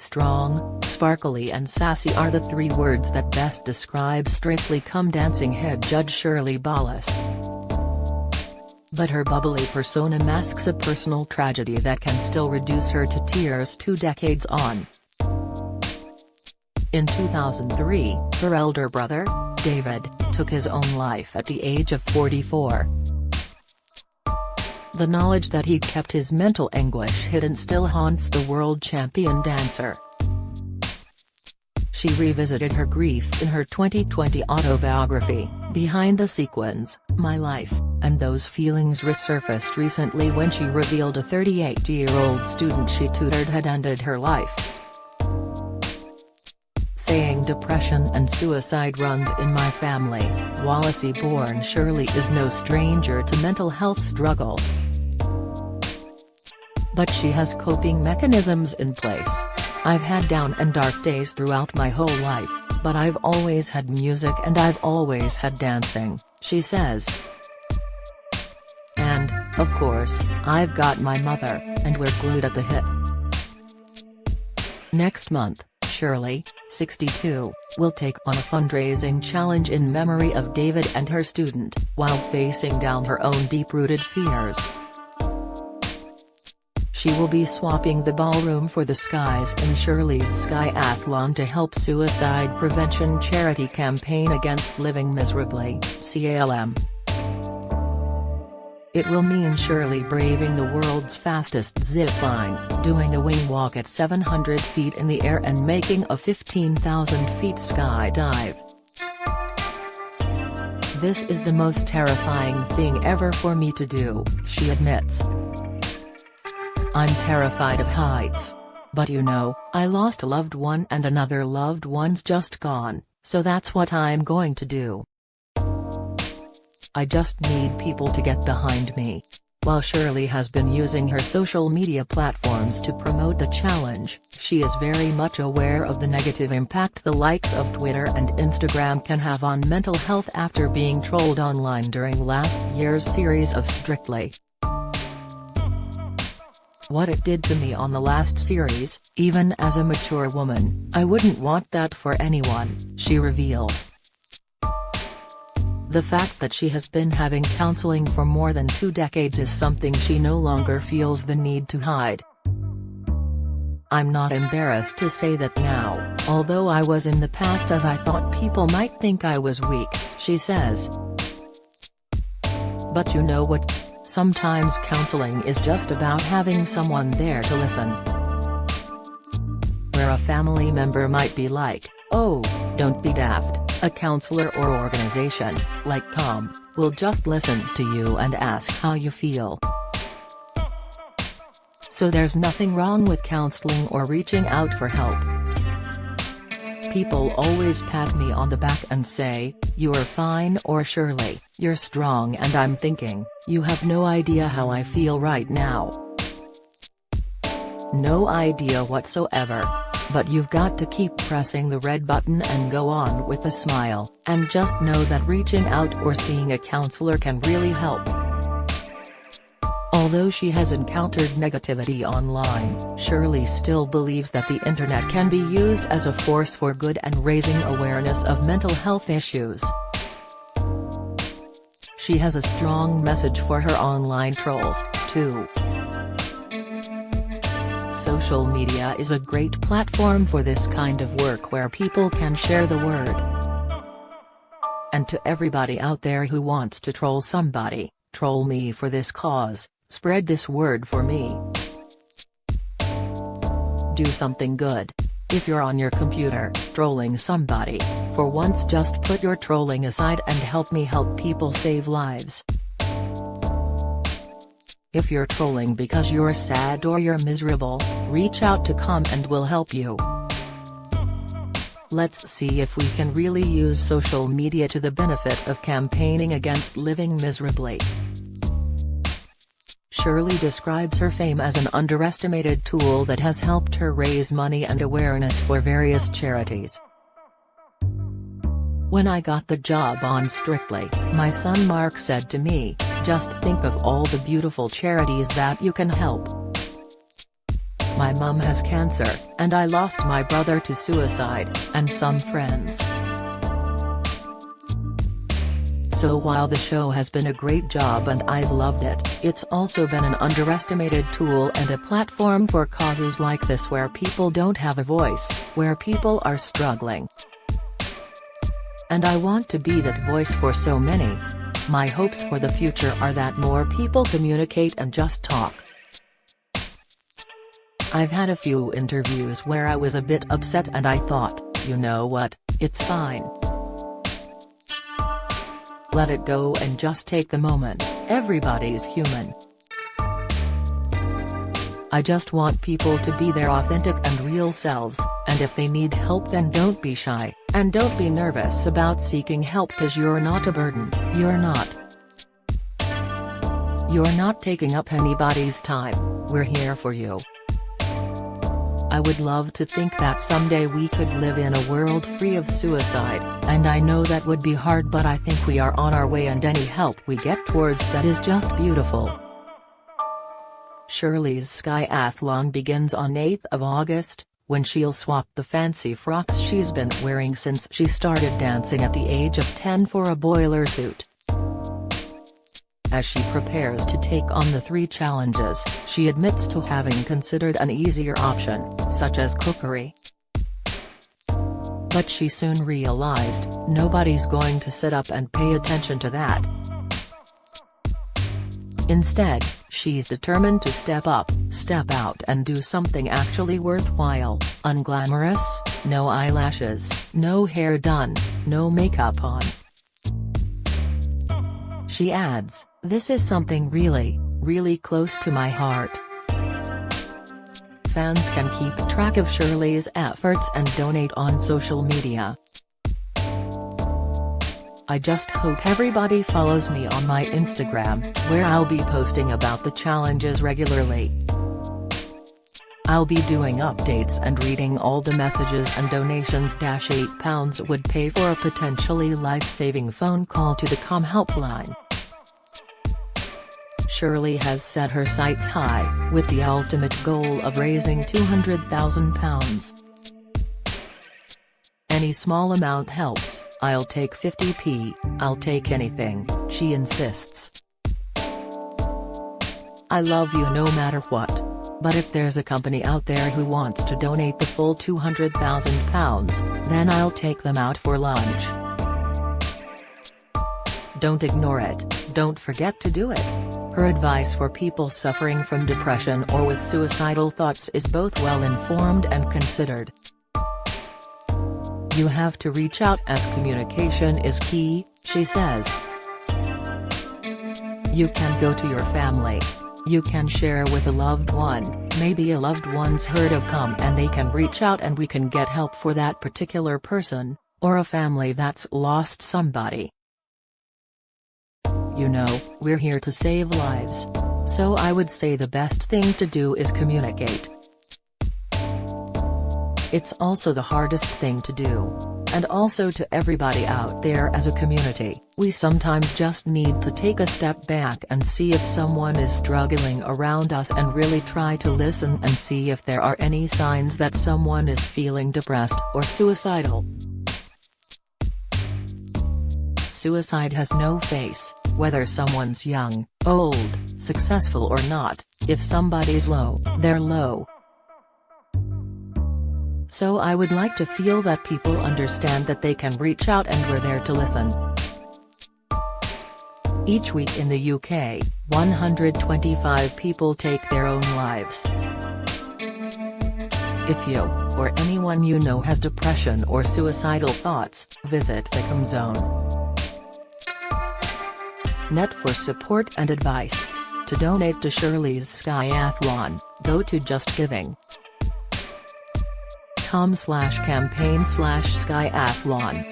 Strong, sparkly and sassy are the three words that best describe Strictly Come Dancing head judge Shirley Ballas. But her bubbly persona masks a personal tragedy that can still reduce her to tears 2 decades on. In 2003, her elder brother, David, took his own life at the age of 44. The knowledge that he'd kept his mental anguish hidden still haunts the world champion dancer. She revisited her grief in her 2020 autobiography, Behind the Sequins, My Life, and those feelings resurfaced recently when she revealed a 38-year-old student she tutored had ended her life. Saying depression and suicide runs in my family, Wallasey-born Shirley is no stranger to mental health struggles. But she has coping mechanisms in place. I've had down and dark days throughout my whole life, but I've always had music and I've always had dancing, she says. And, of course, I've got my mother, and we're glued at the hip. Next month, Shirley, 62, will take on a fundraising challenge in memory of David and her student, while facing down her own deep-rooted fears. She will be swapping the ballroom for the skies in Shirley's Skyathlon to help suicide prevention charity campaign against living miserably, CALM. It will mean Shirley braving the world's fastest zip line, doing a wing walk at 700 feet in the air and making a 15,000 feet skydive. This is the most terrifying thing ever for me to do, she admits. I'm terrified of heights. But you know, I lost a loved one and another loved one's just gone, so that's what I'm going to do. I just need people to get behind me. While Shirley has been using her social media platforms to promote the challenge, she is very much aware of the negative impact the likes of Twitter and Instagram can have on mental health after being trolled online during last year's series of Strictly. What it did to me on the last series, even as a mature woman, I wouldn't want that for anyone, she reveals. The fact that she has been having counseling for more than 2 decades is something she no longer feels the need to hide. I'm not embarrassed to say that now, although I was in the past, as I thought people might think I was weak, she says. But you know what? Sometimes counseling is just about having someone there to listen. Where a family member might be like, "Oh, don't be daft," a counselor or organization, like CALM, will just listen to you and ask how you feel. So there's nothing wrong with counseling or reaching out for help. People always pat me on the back and say, "You're fine," or "Shirley, you're strong," and I'm thinking, you have no idea how I feel right now. No idea whatsoever. But you've got to keep pressing the red button and go on with a smile, and just know that reaching out or seeing a counselor can really help. Although she has encountered negativity online, Shirley still believes that the internet can be used as a force for good and raising awareness of mental health issues. She has a strong message for her online trolls, too. Social media is a great platform for this kind of work where people can share the word. And to everybody out there who wants to troll somebody, troll me for this cause, spread this word for me. Do something good. If you're on your computer, trolling somebody, for once just put your trolling aside and help me help people save lives. If you're trolling because you're sad or you're miserable, reach out to CALM and we'll help you. Let's see if we can really use social media to the benefit of campaigning against living miserably. Shirley describes her fame as an underestimated tool that has helped her raise money and awareness for various charities. When I got the job on Strictly, my son Mark said to me, "Just think of all the beautiful charities that you can help." My mum has cancer, and I lost my brother to suicide, and some friends. So while the show has been a great job and I've loved it, it's also been an underestimated tool and a platform for causes like this where people don't have a voice, where people are struggling. And I want to be that voice for so many. My hopes for the future are that more people communicate and just talk. I've had a few interviews where I was a bit upset and I thought, you know what, it's fine. Let it go and just take the moment, everybody's human. I just want people to be their authentic and real selves, and if they need help then don't be shy, and don't be nervous about seeking help cause you're not a burden, you're not. You're not taking up anybody's time, we're here for you. I would love to think that someday we could live in a world free of suicide, and I know that would be hard but I think we are on our way and any help we get towards that is just beautiful. Shirley's Skyathlon begins on 8th of August, when she'll swap the fancy frocks she's been wearing since she started dancing at the age of 10 for a boiler suit. As she prepares to take on the 3 challenges, she admits to having considered an easier option, such as cookery. But she soon realized, nobody's going to sit up and pay attention to that. Instead, she's determined to step up, step out and do something actually worthwhile, unglamorous, no eyelashes, no hair done, no makeup on. She adds, "This is something really, really close to my heart." Fans can keep track of Shirley's efforts and donate on social media. I just hope everybody follows me on my Instagram, where I'll be posting about the challenges regularly. I'll be doing updates and reading all the messages and donations. £8 would pay for a potentially life-saving phone call to the COM helpline. Shirley has set her sights high, with the ultimate goal of raising £200,000. "Any small amount helps, I'll take 50p, I'll take anything," she insists. "I love you no matter what. But if there's a company out there who wants to donate the full £200,000, then I'll take them out for lunch." Don't ignore it, don't forget to do it. Her advice for people suffering from depression or with suicidal thoughts is both well-informed and considered. You have to reach out as communication is key, she says. You can go to your family. You can share with a loved one, maybe a loved one's heard of COM and they can reach out and we can get help for that particular person, or a family that's lost somebody. You know, we're here to save lives. So I would say the best thing to do is communicate. It's also the hardest thing to do. And also to everybody out there as a community, we sometimes just need to take a step back and see if someone is struggling around us and really try to listen and see if there are any signs that someone is feeling depressed or suicidal. Suicide has no face, whether someone's young, old, successful or not. If somebody's low, they're low. So I would like to feel that people understand that they can reach out and we're there to listen. Each week in the UK, 125 people take their own lives. If you, or anyone you know has depression or suicidal thoughts, visit the COM Zone. Net for support and advice. To donate to Shirley's Skyathlon, go to Just Giving. com/campaign/Skyathlon